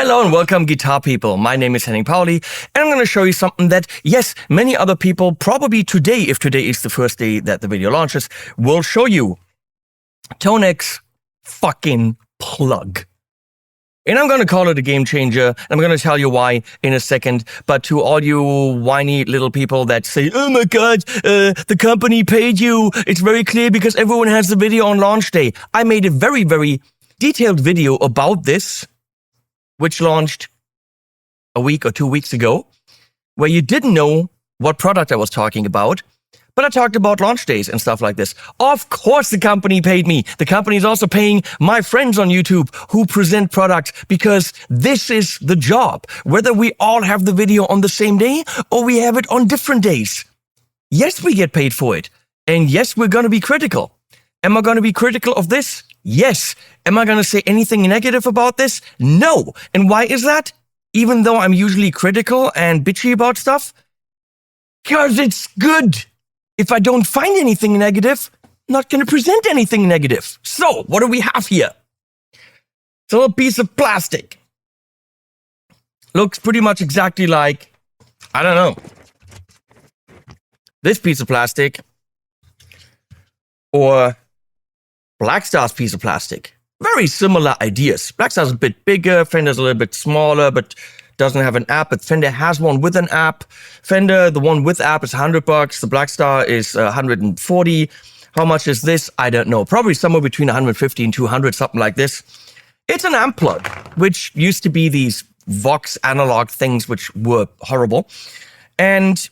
Hello and welcome, guitar people. My name is Henning Pauli, and I'm going to show you something that, yes, many other people probably today, if today is the first day that the video launches, will show you. ToneX fucking plug. And I'm going to call it a game changer, and I'm going to tell you why in a second. But to all you whiny little people that say, oh my god, the company paid you, it's very clear because everyone has the video on launch day. I made a very, very detailed video about this, which launched a week or 2 weeks ago, where you didn't know what product I was talking about, but I talked about launch days and stuff like this. Of course the company paid me. The company is also paying my friends on YouTube who present products, because this is the job. Whether we all have the video on the same day or we have it on different days. Yes, we get paid for it. And yes, we're going to be critical. Am I going to be critical of this? Yes. Am I going to say anything negative about this? No. And why is that? Even though I'm usually critical and bitchy about stuff? Because it's good. If I don't find anything negative, I'm not going to present anything negative. So, what do we have here? It's a little piece of plastic. Looks pretty much exactly like, I don't know, this piece of plastic or Blackstar's piece of plastic. Very similar ideas. Blackstar's a bit bigger, Fender's a little bit smaller, but doesn't have an app, but Fender has one with an app. Fender, the one with app is $100. The Blackstar is 140. How much is this? I don't know. Probably somewhere between 150 and 200, something like this. It's an amp plug, which used to be these Vox analog things, which were horrible. And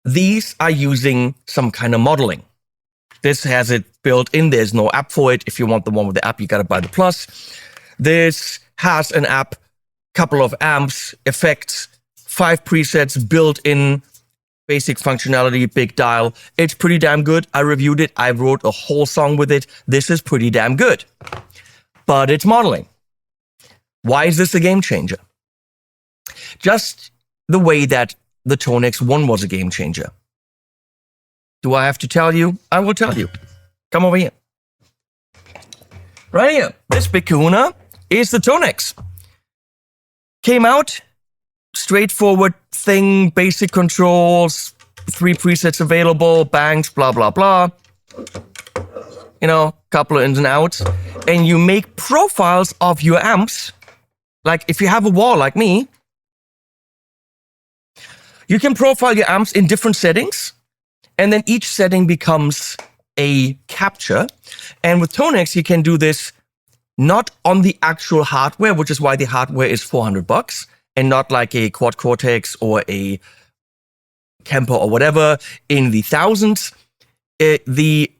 these are using some kind of modeling. This has it built in. There's no app for it. If you want the one with the app, you got to buy the Plus. This has an app, couple of amps, effects, 5 presets built in, basic functionality, big dial. It's pretty damn good. I reviewed it. I wrote a whole song with it. This is pretty damn good. But it's modeling. Why is this a game changer? Just the way that the ToneX One was a game changer. Do I have to tell you? I will tell you. Come over here. Right here. This big kahuna is the ToneX. Came out, straightforward thing, basic controls, 3 presets available, bangs, blah, blah, blah. You know, couple of ins and outs. And you make profiles of your amps. Like if you have a wall like me, you can profile your amps in different settings. And then each setting becomes a capture. And with ToneX, you can do this not on the actual hardware, which is why the hardware is $400, and not like a Quad Cortex or a Kemper or whatever in the thousands. The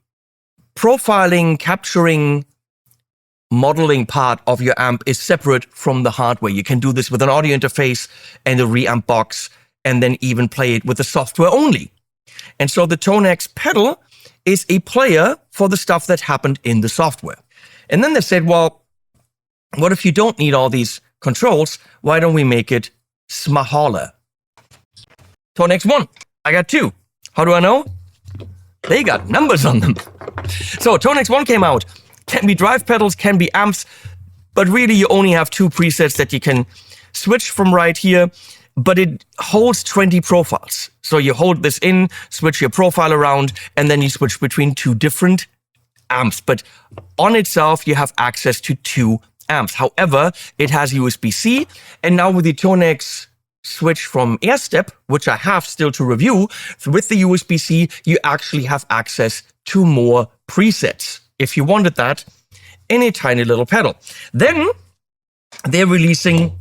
profiling, capturing, modeling part of your amp is separate from the hardware. You can do this with an audio interface and a reamp box, and then even play it with the software only. And so the ToneX pedal is a player for the stuff that happened in the software. And then they said, well, what if you don't need all these controls? Why don't we make it smaller? ToneX One. I got 2. How do I know? They got numbers on them. So ToneX One came out. Can be drive pedals, can be amps, but really you only have 2 presets that you can switch from right here. But it holds 20 profiles. So you hold this in, switch your profile around, and then you switch between 2 different amps. But on itself, you have access to 2 amps. However, it has USB-C, and now with the ToneX switch from AirStep, which I have still to review, with the USB-C, you actually have access to more presets, if you wanted that, in a tiny little pedal. Then they're releasing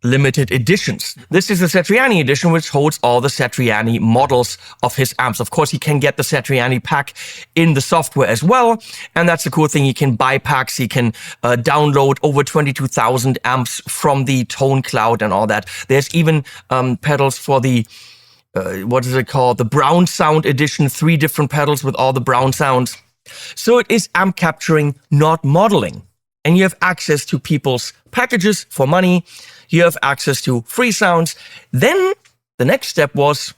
limited editions. This is the Satriani edition, which holds all the Satriani models of his amps. Of course, you can get the Satriani pack in the software as well. And that's the cool thing. You can buy packs. You can download over 22,000 amps from the Tone Cloud and all that. There's even pedals for the, what is it called? The Brown Sound edition, 3 different pedals with all the brown sounds. So it is amp capturing, not modeling. And you have access to people's packages for money. You have access to free sounds. Then the next step was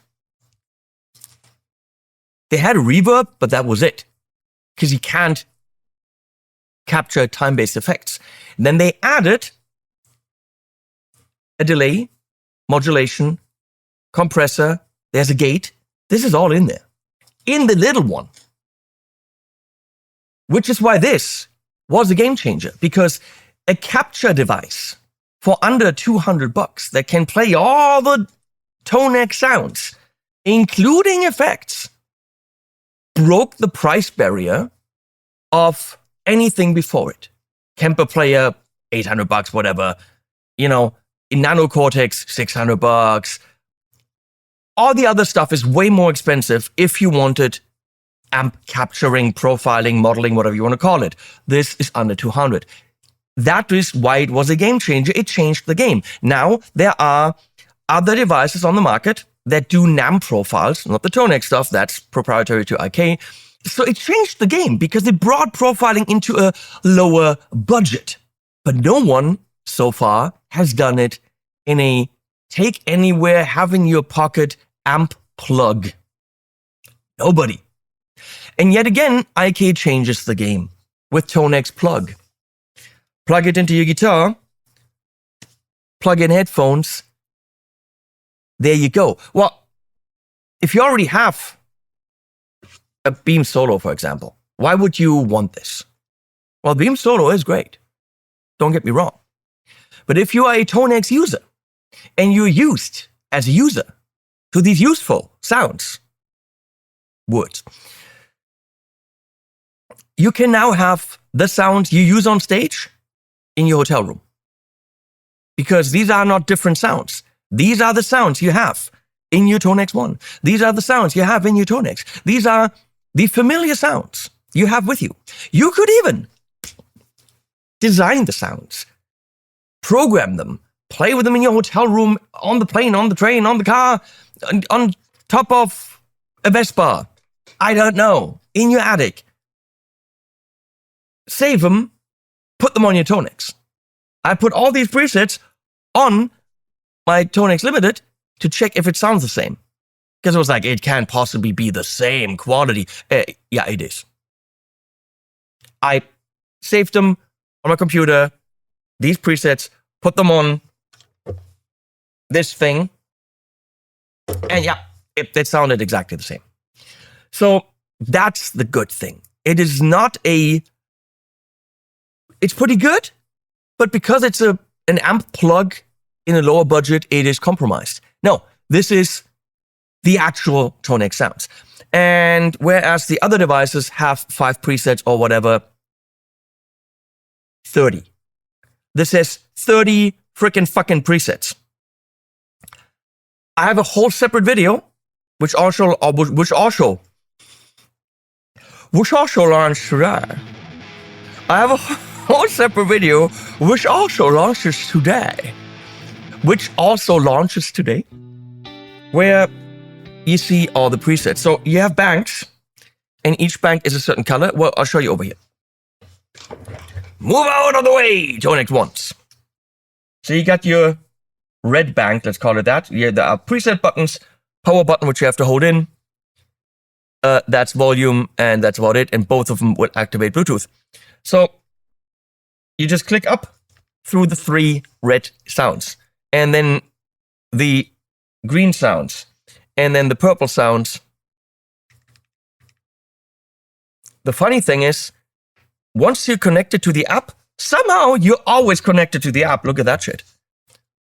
they had a reverb, but that was it. Because you can't capture time-based effects. Then they added a delay, modulation, compressor, there's a gate. This is all in there, in the little one. Which is why this was a game changer, because a capture device for under $200 that can play all the ToneX sounds, including effects, broke the price barrier of anything before it. Kemper player, $800, whatever. In Nano Cortex, $600. All the other stuff is way more expensive if you wanted amp capturing, profiling, modeling, whatever you want to call it. This is under 200. That is why it was a game changer. It changed the game. Now, there are other devices on the market that do NAM profiles, not the ToneX stuff, that's proprietary to IK. So it changed the game because it brought profiling into a lower budget. But no one so far has done it in a take anywhere, have in your pocket amp plug. Nobody. And yet again, IK changes the game with ToneX Plug. Plug it into your guitar, plug in headphones, there you go. Well, if you already have a Beam Solo, for example, why would you want this? Well, Beam Solo is great. Don't get me wrong. But if you are a ToneX user and you're used as a user to these useful sounds, words, you can now have the sounds you use on stage in your hotel room. Because these are not different sounds. These are the sounds you have in your ToneX One. These are the sounds you have in your ToneX. These are the familiar sounds you have with you. You could even design the sounds, program them, play with them in your hotel room, on the plane, on the train, on the car, on top of a Vespa. I don't know. In your attic. Save them, put them on your ToneX. I put all these presets on my ToneX Limited to check if it sounds the same. Because it was like, it can't possibly be the same quality. Yeah, it is. I saved them on my computer, these presets, put them on this thing, and yeah, it sounded exactly the same. So that's the good thing. It is not it's pretty good, but because it's an amp plug in a lower budget, it is compromised. No, this is the actual ToneX sounds. And whereas the other devices have 5 presets or whatever, 30. This has 30 freaking fucking presets. I have a whole separate video, which also launched today. I have a whole separate video, which also launches today, where you see all the presets. So you have banks, and each bank is a certain color. Well, I'll show you over here. Move out of the way, ToneX Ones. So you got your red bank, let's call it that. Yeah, there are preset buttons, power button, which you have to hold in. That's volume, and that's about it. And both of them will activate Bluetooth. So you just click up through the 3 red sounds, and then the green sounds, and then the purple sounds. The funny thing is, once you're connected to the app, somehow you're always connected to the app. Look at that shit.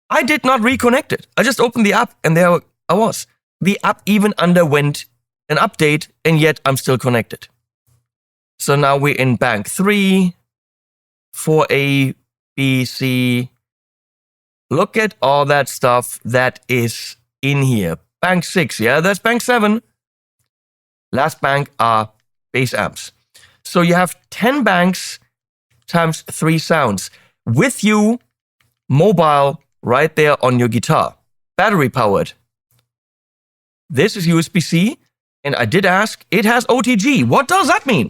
I did not reconnect it. I just opened the app, and there I was. The app even underwent an update, and yet I'm still connected. So now we're in bank 3, 4A, B, C. Look at all that stuff that is in here. Bank 6, yeah, that's bank 7. Last bank are bass amps. So you have 10 banks times 3 sounds with you mobile right there on your guitar, battery powered. This is USB-C, and I did ask, it has OTG. What does that mean?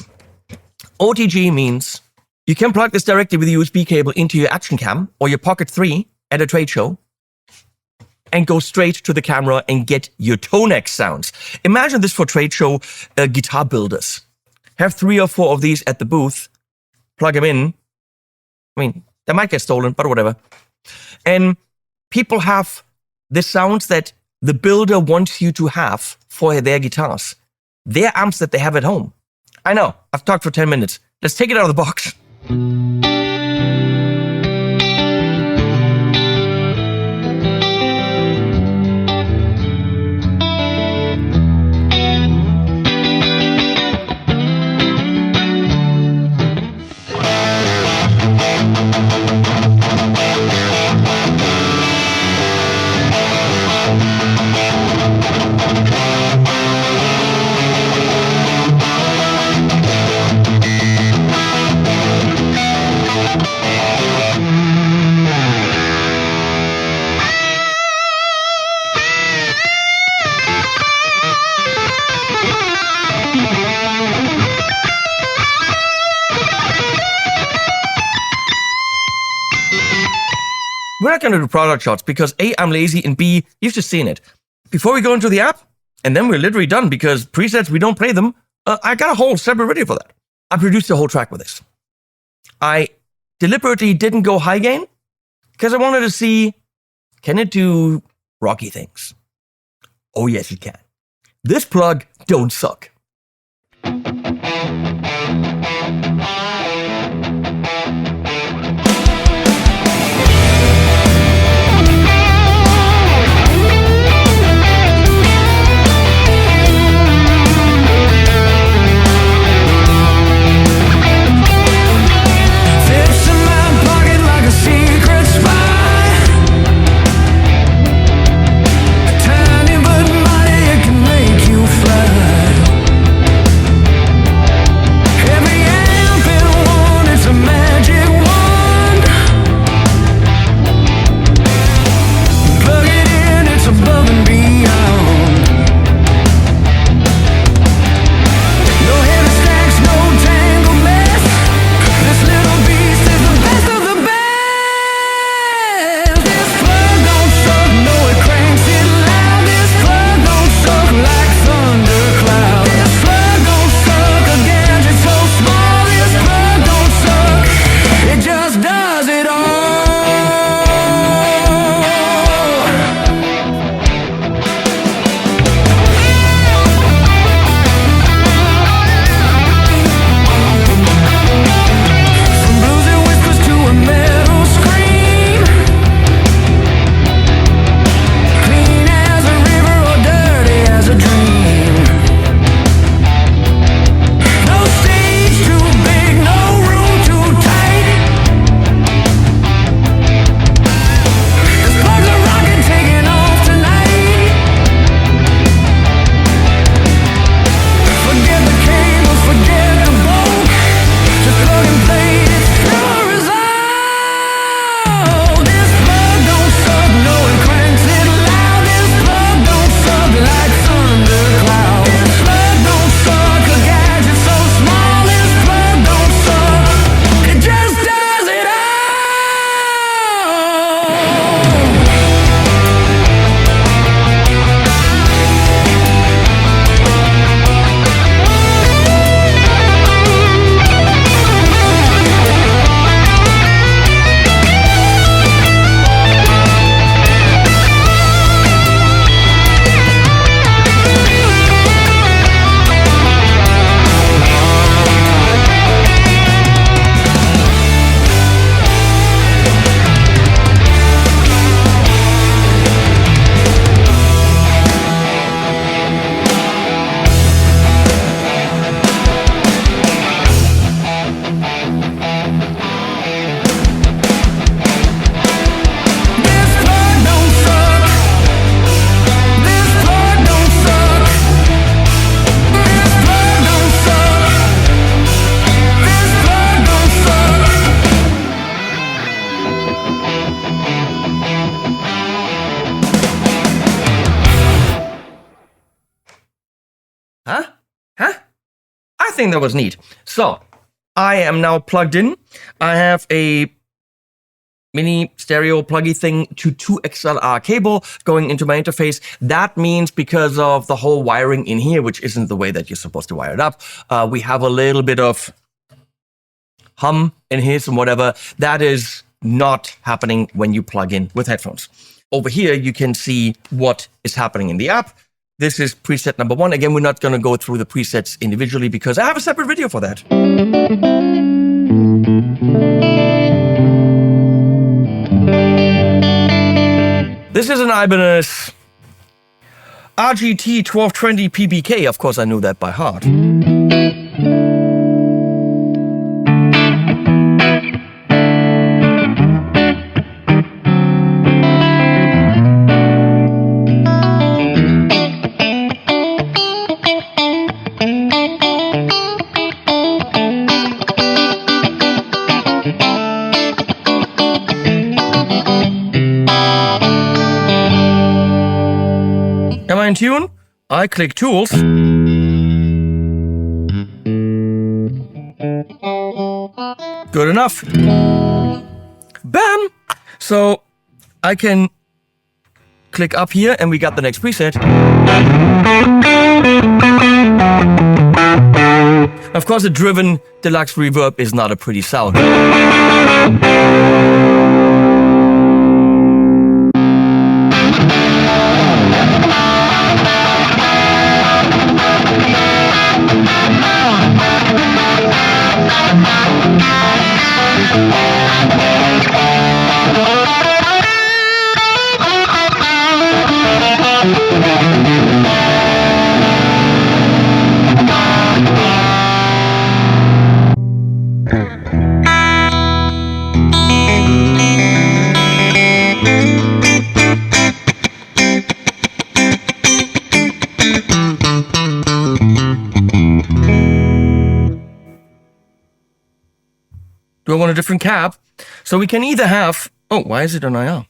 OTG means you can plug this directly with a USB cable into your action cam or your Pocket 3 at a trade show and go straight to the camera and get your ToneX sounds. Imagine this for trade show guitar builders. Have 3 or 4 of these at the booth, plug them in. I mean, they might get stolen, but whatever. And people have the sounds that the builder wants you to have for their guitars. They're amps that they have at home. I know, I've talked for 10 minutes. Let's take it out of the box. We're not going to do product shots because A, I'm lazy, and B, you've just seen it. Before we go into the app, and then we're literally done because presets, we don't play them, I got a whole separate video for that. I produced a whole track with this. I deliberately didn't go high gain because I wanted to see, can it do rocky things? Oh yes, it can. This plug don't suck. I think that was neat. So I am now plugged in. I have a mini stereo pluggy thing to 2XLR cable going into my interface. That means because of the whole wiring in here, which isn't the way that you're supposed to wire it up, we have a little bit of hum and hiss and whatever. That is not happening when you plug in with headphones. over here, you can see what is happening in the app. This is preset number 1. Again, we're not going to go through the presets individually because I have a separate video for that. This is an Ibanez RGT 1220 PBK. Of course, I knew that by heart. Am I in tune? I click Tools. Good enough. Bam! So I can click up here and we got the next preset. Of course, a driven deluxe reverb is not a pretty sound. Do I want a different cab? So we can either have... Oh, why is it on IR?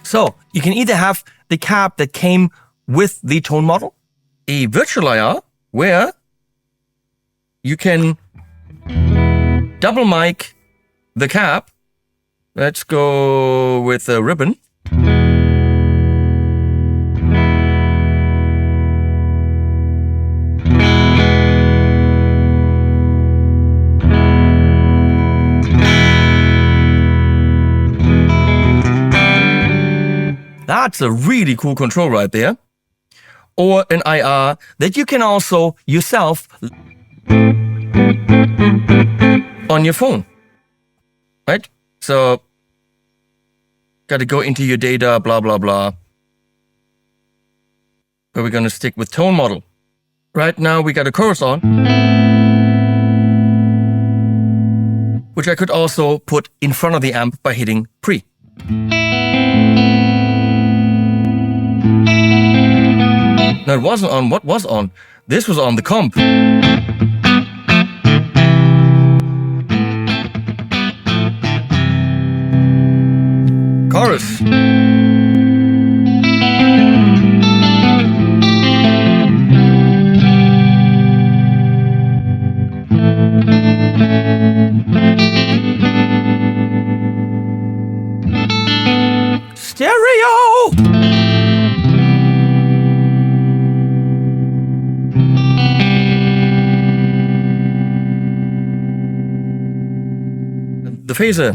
So you can either have the cab that came with the tone model, a virtual IR, where you can double mic the cab. Let's go with a ribbon. That's a really cool control right there. Or an IR that you can also yourself on your phone. Right? So, gotta go into your data, blah, blah, blah. But we're gonna stick with tone model. Right now we got a chorus on, which I could also put in front of the amp by hitting pre. No, it wasn't on. What was on? This was on the comp. Chorus. Stereo. The phaser.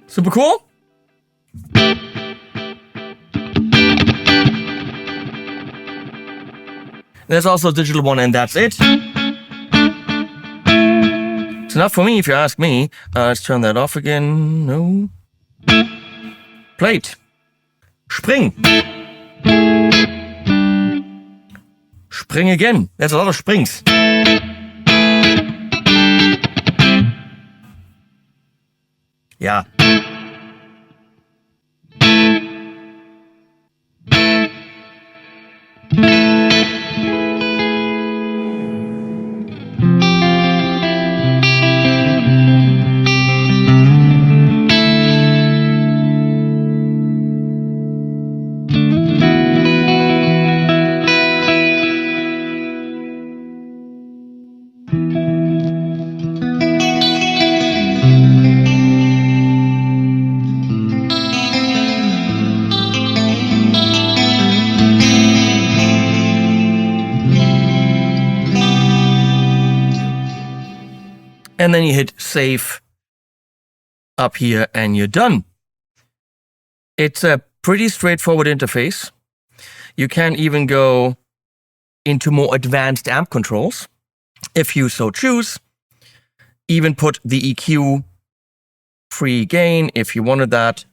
Super cool. There's also a digital one, and that's it. It's enough for me, if you ask me. Let's turn that off again. No. Plate. Spring. Spring again. There's a lot of springs. Yeah. And then you hit save up here and you're done. It's a pretty straightforward interface. You can even go into more advanced amp controls if you so choose. Even put the EQ free gain if you wanted that.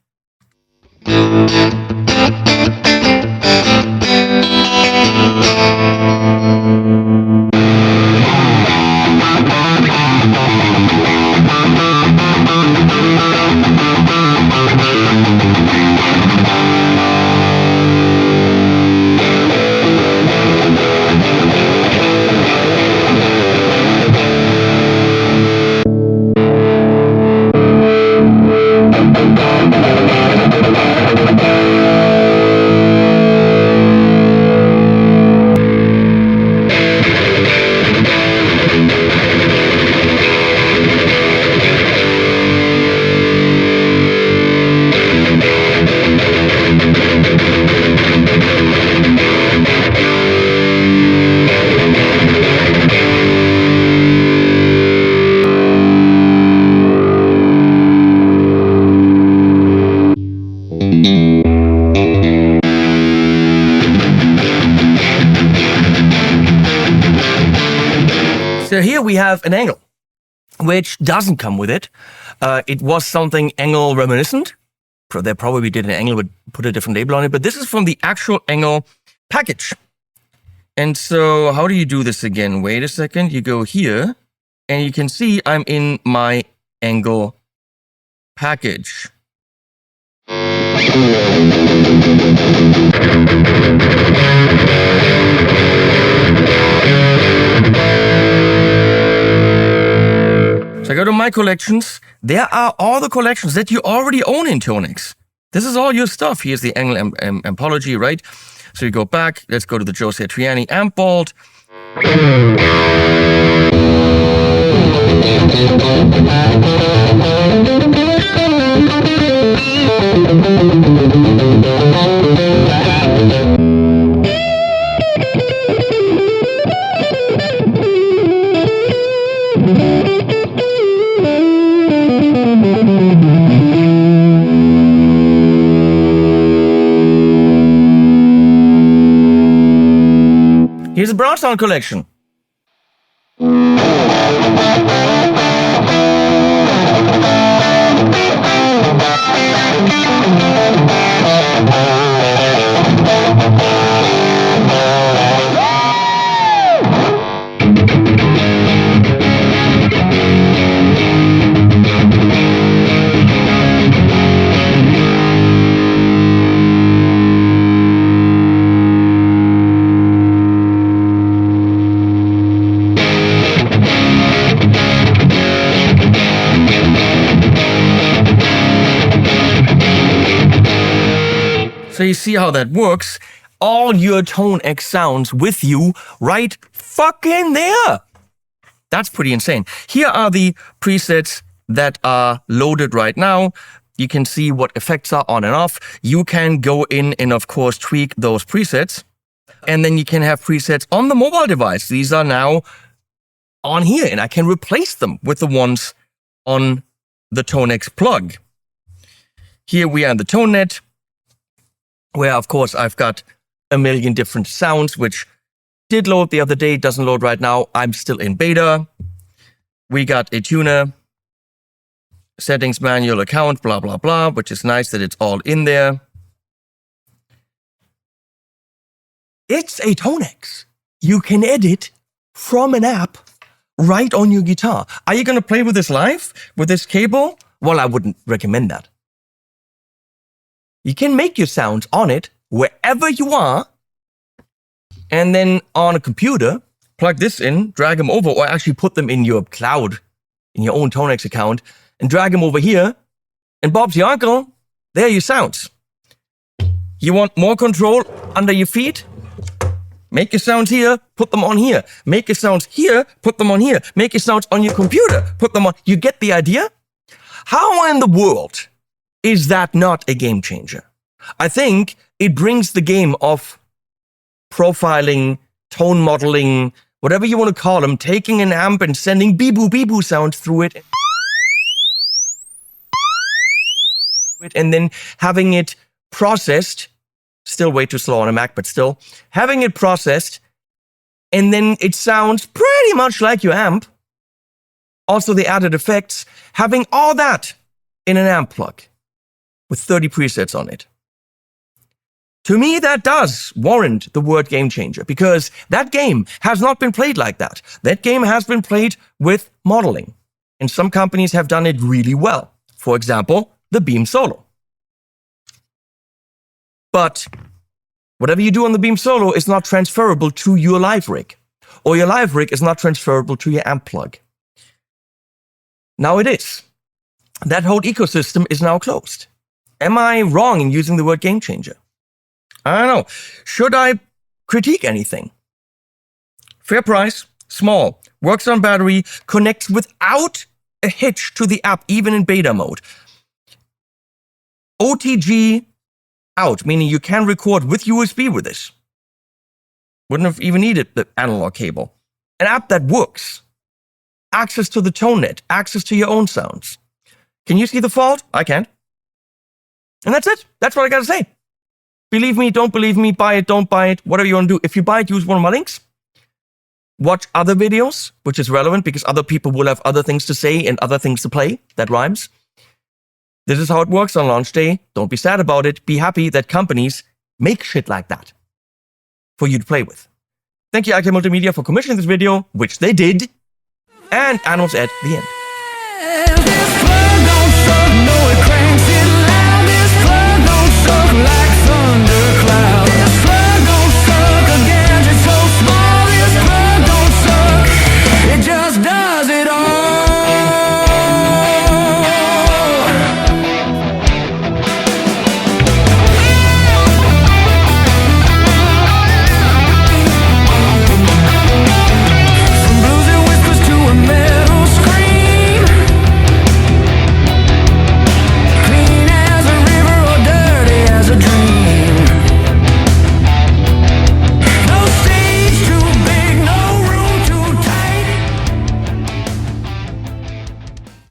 So here we have an angle, which doesn't come with it. It was something angle reminiscent. They probably did an angle, but put a different label on it. But this is from the actual angle package. And so how do you do this again? Wait a second. You go here, and you can see I'm in my angle package. So I go to my collections. There are all the collections that you already own in ToneX. This is all your stuff. Here's the angle ampology, right? So you go back. Let's go to the Joe Satriani amp vault. Here's a brown sound collection. So you see how that works. All your ToneX sounds with you right fucking there. That's pretty insane. Here are the presets that are loaded right now. You can see what effects are on and off. You can go in and, of course, tweak those presets. And then you can have presets on the mobile device. These are now on here, and I can replace them with the ones on the ToneX plug. Here we are in the ToneNet, where, of course, I've got a million different sounds, which did load the other day, doesn't load right now. I'm still in beta. We got a tuner, settings manual account, blah, blah, blah, which is nice that it's all in there. It's a ToneX. you can edit from an app right on your guitar. Are you going to play with this live? With this cable? Well, I wouldn't recommend that. You can make your sounds on it wherever you are, and then on a computer, plug this in, drag them over, or actually put them in your cloud, in your own ToneX account, and drag them over here, and Bob's your uncle, there are your sounds. You want more control under your feet? Make your sounds here, put them on here. Make your sounds here, put them on here. Make your sounds on your computer, put them on. You get the idea? How in the world is that not a game changer? I think it brings the game of profiling, tone modeling, whatever you want to call them, taking an amp and sending beep-boo sounds through it, and then having it processed, still way too slow on a Mac, but still, having it processed, and then it sounds pretty much like your amp. Also the added effects, having all that in an amp plug with 30 presets on it. To me, that does warrant the word game changer, because that game has not been played like that. That game has been played with modeling, and some companies have done it really well. For example, the Beam Solo. But whatever you do on the Beam Solo is not transferable to your live rig, or your live rig is not transferable to your amp plug. Now it is. That whole ecosystem is now closed. Am I wrong in using the word game changer? I don't know. Should I critique anything? Fair price, small, works on battery, connects without a hitch to the app, even in beta mode. OTG out, meaning you can record with USB with this. Wouldn't have even needed the analog cable. An app that works. Access to the ToneNet, access to your own sounds. Can you see the fault? I can't. And that's it. That's what I gotta say. Believe me, don't believe me, buy it, don't buy it, whatever you want to do. If you buy it, use one of my links. Watch other videos, which is relevant because other people will have other things to say and other things to play. That rhymes. This is how it works on launch day. Don't be sad about it. Be happy that companies make shit like that for you to play with. Thank you, IK Multimedia, for commissioning this video, which they did. And Animals at the end.